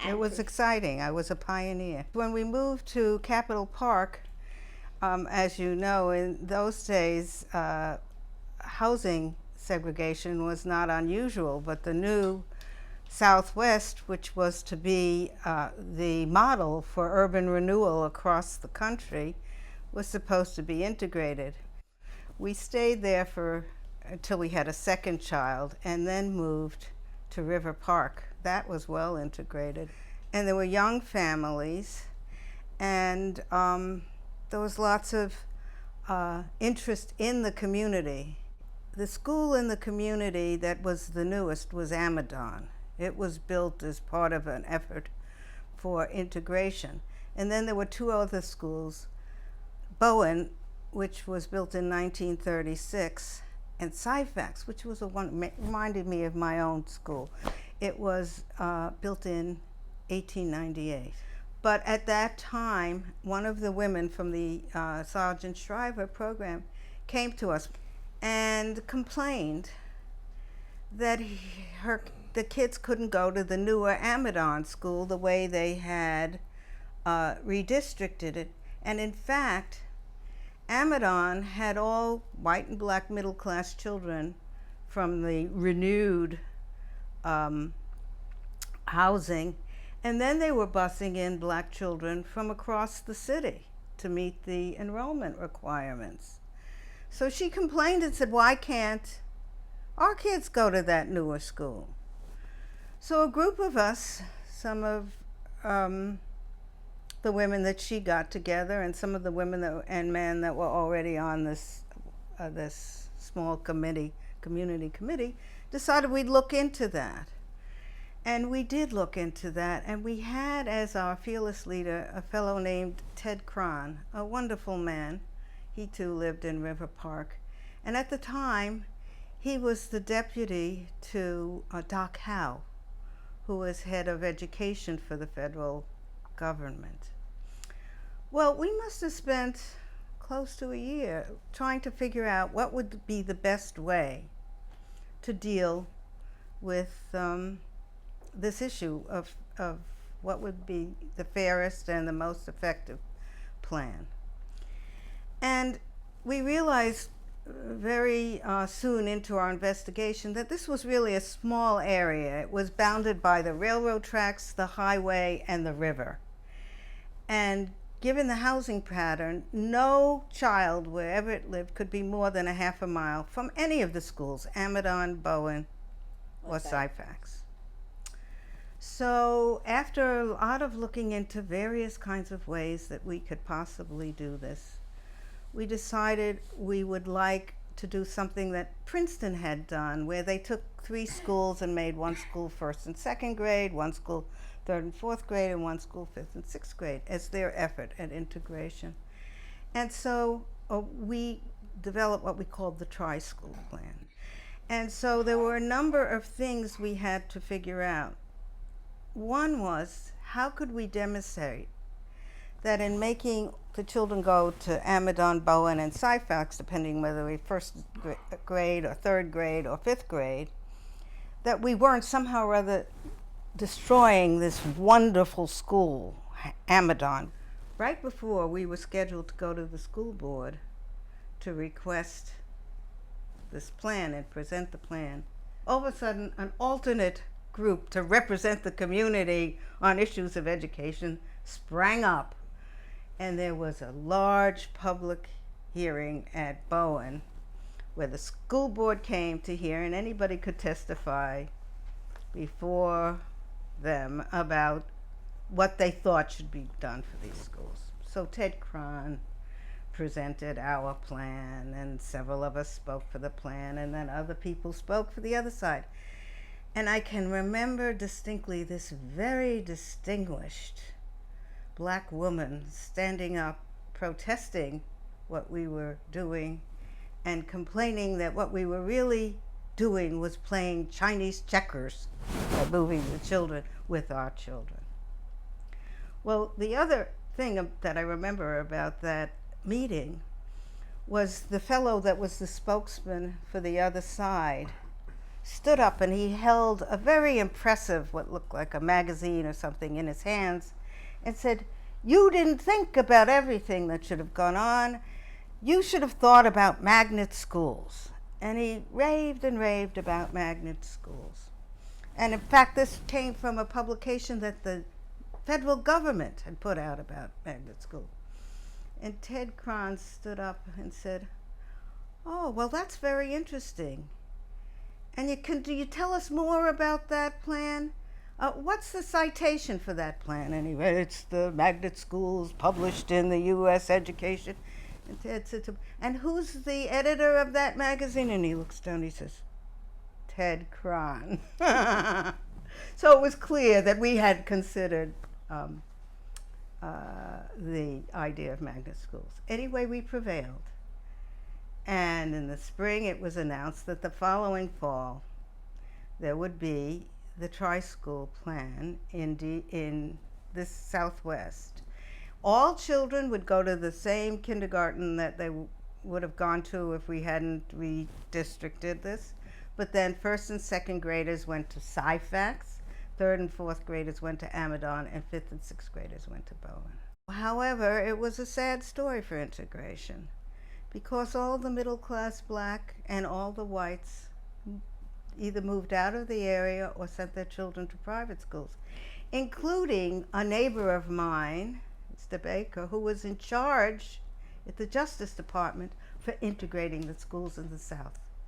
It was exciting. I was a pioneer. When we moved to Capitol Park, as you know, in those days, housing segregation was not unusual, but the new Southwest, which was to be the model for urban renewal across the country, was supposed to be integrated. We stayed there until we had a second child and then moved to River Park. That was well integrated. And there were young families, and there was lots of interest in the community. The school in the community that was the newest was Amadon. It was built as part of an effort for integration. And then there were two other schools, Bowen, which was built in 1936, and Syfax, which was reminded me of my own school. It was built in 1898. But at that time, one of the women from the Sergeant Shriver program came to us and complained that the kids couldn't go to the newer Amadon school the way they had redistricted it. And in fact, Amadon had all white and black middle class children from the renewed housing, and then they were busing in black children from across the city to meet the enrollment requirements. So she complained and said, why can't our kids go to that newer school? So a group of us, some of the women that she got together and some of the women and men that were already on this small community committee, decided we'd look into that. And we did look into that, and we had as our fearless leader a fellow named Ted Cron, a wonderful man. He too lived in River Park. And at the time, he was the deputy to Doc Howe, who was head of education for the federal government. Well, we must have spent close to a year trying to figure out what would be the best way to deal with this issue of what would be the fairest and the most effective plan. And we realized very soon into our investigation that this was really a small area. It was bounded by the railroad tracks, the highway, and the river. And given the housing pattern, no child, wherever it lived, could be more than a half a mile from any of the schools, Amadon, Bowen, or Syfax. So after a lot of looking into various kinds of ways that we could possibly do this, we decided we would like to do something that Princeton had done, where they took 3 schools and made one school 1st and 2nd grade, one school 3rd and 4th grade, and one school 5th and 6th grade as their effort at integration. And so we developed what we called the Tri-School Plan. And so there were a number of things we had to figure out. One was, how could we demonstrate that in making the children go to Amadon, Bowen, and Syfax, depending whether we 1st grade or 3rd grade or 5th grade, that we weren't somehow or other destroying this wonderful school, Amadon. Right before we were scheduled to go to the school board to request this plan and present the plan, all of a sudden an alternate group to represent the community on issues of education sprang up, and there was a large public hearing at Bowen where the school board came to hear, and anybody could testify before them about what they thought should be done for these schools. So Ted Cron presented our plan, and several of us spoke for the plan, and then other people spoke for the other side. And I can remember distinctly this very distinguished black woman standing up, protesting what we were doing and complaining that what we were really doing was playing Chinese checkers by moving the children with our children. Well, the other thing that I remember about that meeting was the fellow that was the spokesman for the other side stood up and he held a very impressive, what looked like a magazine or something, in his hands and said, "You didn't think about everything that should have gone on. You should have thought about magnet schools." And he raved and raved about magnet schools. And in fact, this came from a publication that the federal government had put out about magnet schools. And Ted Kron stood up and said, "Oh, well, that's very interesting. And do you tell us more about that plan? What's the citation for that plan?" And he read, "It's the magnet schools published in the U.S. Education." And Ted said to him, "And who's the editor of that magazine?" And he looks down and he says, "Ted Kron." So it was clear that we had considered the idea of magnet schools. Anyway, we prevailed. And in the spring, it was announced that the following fall, there would be the tri-school plan in the Southwest. All children would go to the same kindergarten that they would have gone to if we hadn't redistricted this. But then first and second graders went to Syfax, third and fourth graders went to Amadon, and fifth and sixth graders went to Bowen. However, it was a sad story for integration, because all the middle-class black and all the whites either moved out of the area or sent their children to private schools, including a neighbor of mine, Mr. Baker, who was in charge at the Justice Department for integrating the schools in the South.